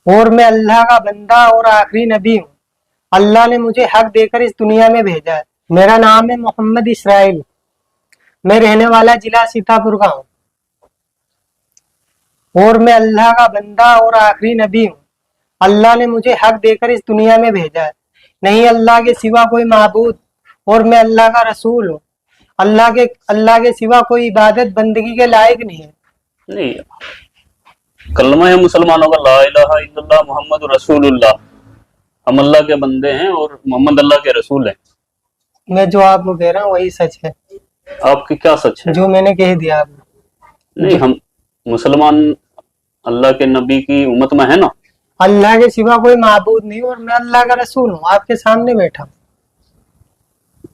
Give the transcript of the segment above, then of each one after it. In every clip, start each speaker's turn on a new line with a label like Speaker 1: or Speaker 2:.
Speaker 1: اور میں اللہ کا بندہ اور آخری نبی ہوں۔ اللہ نے مجھے حق دے کر اس دنیا میں بھیجا ہے۔ میرا نام ہے محمد اسرائیل، میں رہنے والا ضلع سیتاپور کا ہوں، اور میں اللہ کا بندہ اور آخری نبی ہوں۔ اللہ نے مجھے حق دے کر اس دنیا میں بھیجا ہے، نہیں اللہ کے سوا کوئی معبود، اور میں اللہ کا رسول ہوں۔ اللہ کے سوا کوئی عبادت بندگی کے لائق نہیں ہے۔
Speaker 2: نہیں، کلمہ ہے مسلمانوں کا لا الہ الا اللہ محمد رسول اللہ، ہم اللہ کے بندے ہیں اور محمد اللہ کے رسول ہیں۔
Speaker 1: میں جو آپ کو کہہ رہا ہوں وہی سچ ہے۔
Speaker 2: آپ کی کیا سچ ہے؟
Speaker 1: جو میں نے کہہ دیا آپ کو۔
Speaker 2: نہیں، ہم مسلمان اللہ کے نبی کی امت میں ہے نا۔
Speaker 1: اللہ کے سوا کوئی معبود نہیں اور میں اللہ کا رسول ہوں، آپ کے سامنے بیٹھا ہوں۔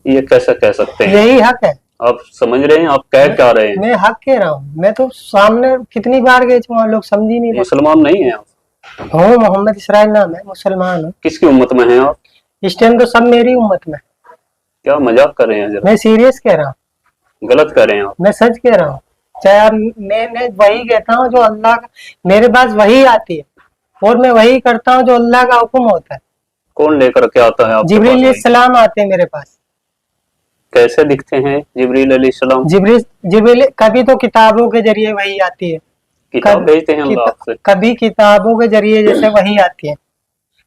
Speaker 2: یہ کیسے کہہ سکتے ہیں؟
Speaker 1: یہی حق ہے۔
Speaker 2: آپ سمجھ رہے ہیں آپ کہہ کیا رہے ہیں؟
Speaker 1: میں حق کہہ رہا ہوں، میں تو سامنے کتنی بار گئے چکا ہوں، لوگ سمجھ ہی نہیں رہے۔
Speaker 2: مسلمان نہیں ہیں آپ؟
Speaker 1: ہوں، محمد اسرائیل نام ہے، مسلمان ہوں۔
Speaker 2: کس کی امت میں ہیں آپ؟
Speaker 1: اس ٹائم تو سب میری امت میں۔
Speaker 2: کیا مذاق کر رہے ہیں ذرا؟
Speaker 1: میں سیریس کہہ رہا ہوں،
Speaker 2: غلط کر رہے ہیں آپ۔
Speaker 1: میں سچ کہہ رہا ہوں۔ چاہے آپ میں وہی کہتا ہوں جو اللہ کا، میرے پاس وہی آتی ہے اور میں وہی کرتا ہوں جو اللہ کا حکم ہوتا ہے۔
Speaker 2: کون لے کر کے آتا ہے آپ کے
Speaker 1: جبریل
Speaker 2: پاس؟
Speaker 1: علیہ السلام آتے ہیں میرے پاس۔
Speaker 2: کیسے دکھتے ہیں جبریل علیہ السلام؟
Speaker 1: جبریل کبھی تو کتابوں کے ذریعے وہی آتی ہے،
Speaker 2: کتاب بھیجتے ہیں اللہ آپ سے؟
Speaker 1: کبھی کتابوں کے ذریعے جیسے وہی آتی ہے،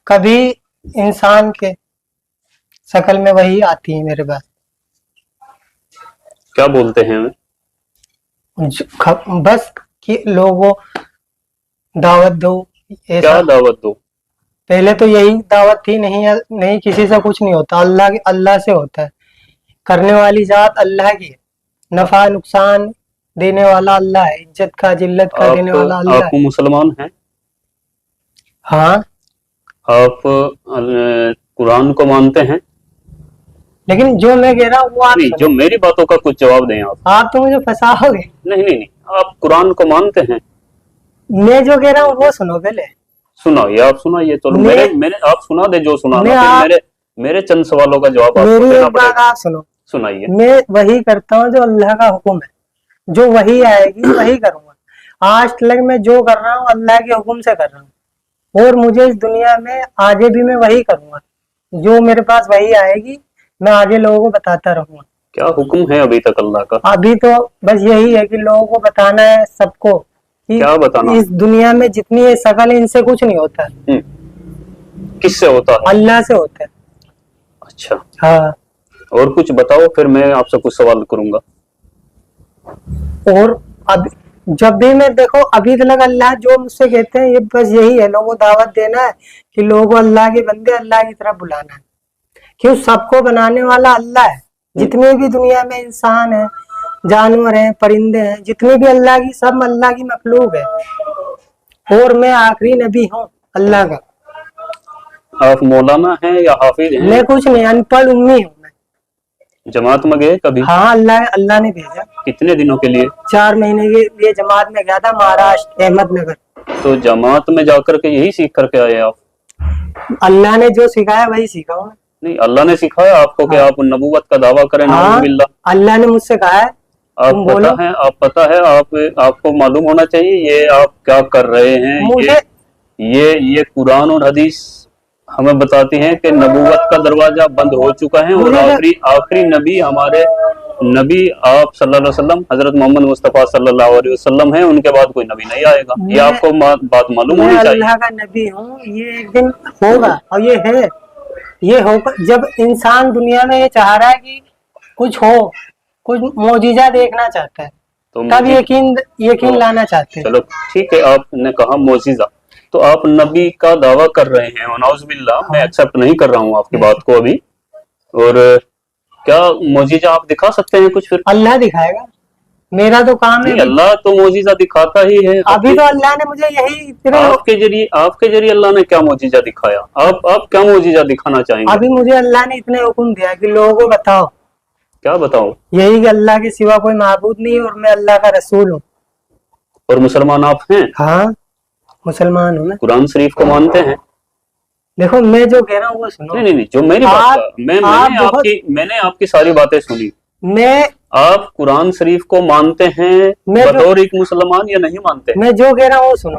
Speaker 1: کبھی انسان کے شکل میں وہی آتی ہے میرے پاس۔
Speaker 2: کیا بولتے ہیں؟
Speaker 1: بس کہ لوگوں دعوت دو،
Speaker 2: کیا
Speaker 1: ایسا۔
Speaker 2: دعوت دو؟
Speaker 1: پہلے تو یہی دعوت تھی، نہیں کسی سے کچھ نہیں ہوتا، اللہ سے ہوتا ہے۔ کرنے والی ذات اللہ کی ہے، نفع نقصان دینے والا اللہ ہے، عزت کا ذلت کا دینے والا اللہ
Speaker 2: آپ
Speaker 1: ہے۔
Speaker 2: مسلمان ہیں؟
Speaker 1: ہاں،
Speaker 2: آپ قرآن کو مانتے ہیں؟
Speaker 1: لیکن جو میں کہہ رہا ہوں وہ آپ
Speaker 2: نہیں، جو میری باتوں کا کچھ جواب دیں آپ۔
Speaker 1: آپ تو مجھے پھنساؤ گے۔
Speaker 2: نہیں، آپ قرآن کو مانتے ہیں؟
Speaker 1: میں جو کہہ رہا ہوں وہ سنو پہلے۔
Speaker 2: سنائیے، آپ سنائیے تو آپ سنا دے جو سنانا، پھر میرے چند سوالوں کا جواب آپ کو
Speaker 1: میری
Speaker 2: دینا
Speaker 1: ایک
Speaker 2: پڑے
Speaker 1: بات
Speaker 2: گا۔
Speaker 1: آپ سنو،
Speaker 2: سنائیے۔
Speaker 1: میں وہی کرتا ہوں جو اللہ کا حکم ہے، جو وہی آئے گی وہی کروں گا۔ آج تک میں جو کر رہا ہوں اللہ کے حکم سے کر رہا ہوں، اور مجھے اس دنیا میں آگے بھی میں وہی کروں گا، جو میرے پاس وہی آئے گی میں آگے لوگوں کو بتاتا رہوں گا۔
Speaker 2: کیا حکم ہے ابھی تک اللہ کا؟
Speaker 1: ابھی تو بس یہی ہے کہ لوگوں کو بتانا ہے سب کو کہ
Speaker 2: کیا بتانا؟
Speaker 1: اس دنیا میں جتنی یہ شکل ہے ان سے کچھ نہیں ہوتا،
Speaker 2: کس سے ہوتا ہے؟
Speaker 1: اللہ سے ہوتا ہے۔
Speaker 2: اچھا،
Speaker 1: ہاں،
Speaker 2: اور کچھ بتاؤ پھر میں آپ سے کچھ سوال کروں گا۔
Speaker 1: اور اب جب بھی میں دیکھو ابھی تک اللہ جو مجھ سے کہتے ہیں یہ بس یہی ہے، لوگوں کو دعوت دینا ہے کہ لوگوں کو اللہ کے بندے اللہ کی طرف بلانا ہے، کیوں سب کو بنانے والا اللہ ہے۔ جتنے بھی دنیا میں انسان ہیں، جانور ہیں، پرندے ہیں، جتنی بھی اللہ کی، سب اللہ کی مخلوق ہے، اور میں آخری نبی ہوں اللہ کا۔
Speaker 2: آپ مولانا ہیں یا حافظ ہیں؟
Speaker 1: میں کچھ نہیں، ان پڑھ امی ہوں میں۔
Speaker 2: جماعت میں گئے کبھی؟
Speaker 1: ہاں، اللہ نے بھیجا۔
Speaker 2: کتنے دنوں کے لیے؟
Speaker 1: 4 مہینے کے لیے جماعت میں گیا تھا، مہاراشٹر احمد نگر۔
Speaker 2: تو جماعت میں جا کر کے یہی سیکھ کر کے آئے آپ؟
Speaker 1: اللہ نے جو سکھایا وہی سیکھا ہوں۔
Speaker 2: نہیں، اللہ نے سکھایا آپ کو کہ آپ نبوت کا دعویٰ کریں؟ نعوذ باللہ۔
Speaker 1: اللہ نے مجھ سے کہا ہے
Speaker 2: آپ پتہ ہے آپ کو معلوم ہونا چاہیے یہ آپ کیا کر رہے ہیں۔ یہ قرآن اور حدیث ہمیں بتاتی ہیں کہ نبوت کا دروازہ بند ہو چکا ہے، اور آخری نبی ہمارے نبی آپ صلی اللہ علیہ وسلم حضرت محمد مصطفیٰ صلی اللہ علیہ وسلم ہیں، ان کے بعد کوئی نبی نہیں آئے گا۔ یہ آپ کو بات معلوم ہونی
Speaker 1: میں
Speaker 2: چاہیے۔
Speaker 1: اللہ کا نبی ہوں، یہ ایک دن ہوگا، اور یہ ہوگا جب انسان دنیا میں یہ چاہ رہا ہے کہ کچھ ہو، کچھ معجزہ دیکھنا چاہتا ہے، تب یقین لانا چاہتے ہیں۔
Speaker 2: چلو ٹھیک ہے، آپ نے کہا معجزہ، تو آپ نبی کا دعویٰ کر رہے ہیں، ونعوذ باللہ میں ایکسپٹ نہیں کر رہا ہوں آپ کی بات کو ابھی۔ اور کیا معجزہ آپ دکھا سکتے ہیں کچھ؟ پھر
Speaker 1: اللہ دکھائے گا، میرا تو کام ہے۔
Speaker 2: اللہ تو معجزہ دکھاتا ہی ہے۔
Speaker 1: ابھی تو اللہ نے مجھے یہی
Speaker 2: آپ کے ذریعے اللہ نے کیا معجزہ دکھایا؟ آپ کیا معجزہ دکھانا چاہیں گے؟
Speaker 1: ابھی مجھے اللہ نے اتنے حکم دیا کہ لوگوں کو بتاؤ۔
Speaker 2: کیا بتاؤ؟
Speaker 1: یہی کہ اللہ کے سوا کوئی معبود نہیں اور میں اللہ کا رسول ہوں۔
Speaker 2: اور مسلمان آپ ہیں؟
Speaker 1: ہاں، مسلمان ہوں میں۔ قرآن
Speaker 2: شریف کو مانتے ہیں؟
Speaker 1: دیکھو میں جو کہہ رہا ہوں وہ سنو۔
Speaker 2: نہیں، جو میری بات میں نے آپ کی ساری باتیں سنی۔ آپ قرآن شریف کو مانتے ہیں بطور ایک مسلمان یا نہیں مانتے؟
Speaker 1: میں جو کہہ رہا ہوں وہ سنو۔